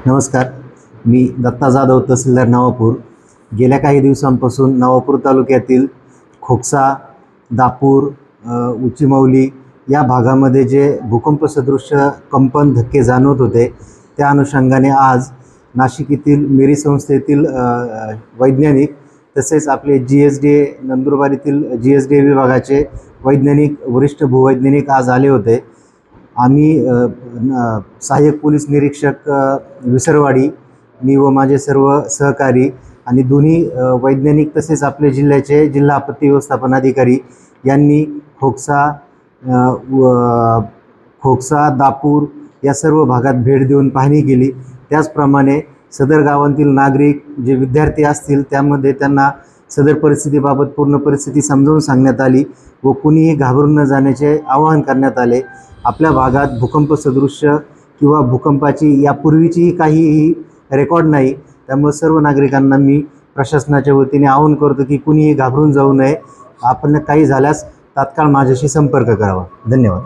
नमस्कार. मी दत्ता जाधव, तहसीलदार नवापूर. गेल्या काही दिवसांपासून नवापूर तालुक्यातील खोकसा, दापूर, उचिमौली या भागामध्ये जे भूकंपसदृश्य कंपन धक्के जाणवत होते, त्या अनुषंगाने आज नाशिक येथील मेरी संस्थेतील वैज्ञानिक तसेच आपले GSDA नंदुरबार येथील GSDA विभागाचे वैज्ञानिक वरिष्ठ भूवैज्ञानिक आज आले होते. आम्ही सहाय्यक पोलीस निरीक्षक विसरवाडी, मी व माझे सर्व सहकारी आणि दोन्ही वैज्ञानिक तसेच आपले जिल्ह्याचे जिल्हा आपत्ती व्यवस्थापन अधिकारी यांनी खोकसा, दापूर या सर्व भागात भेट देऊन पाहणी केली. त्याचप्रमाणे सदर गावांतील नागरिक जे विद्यार्थी असतील त्यामध्ये त्यांना सदर परिस्थितीबाबत पूर्ण परिस्थिती समजावून सांगण्यात आली व कुणीही घाबरून न जाण्याचे आवाहन करण्यात आले. आपल्या भागात भूकंप सदृश्य किंवा भूकंपाची यापूर्वीची काहीही रेकॉर्ड नाही, त्यामुळे सर्व नागरिकांना मी प्रशासनाच्या वतीने आवाहन करतो की कुणीही घाबरून जाऊ नये. आपण काही झाल्यास तात्काळ माझ्याशी संपर्क करावा. धन्यवाद.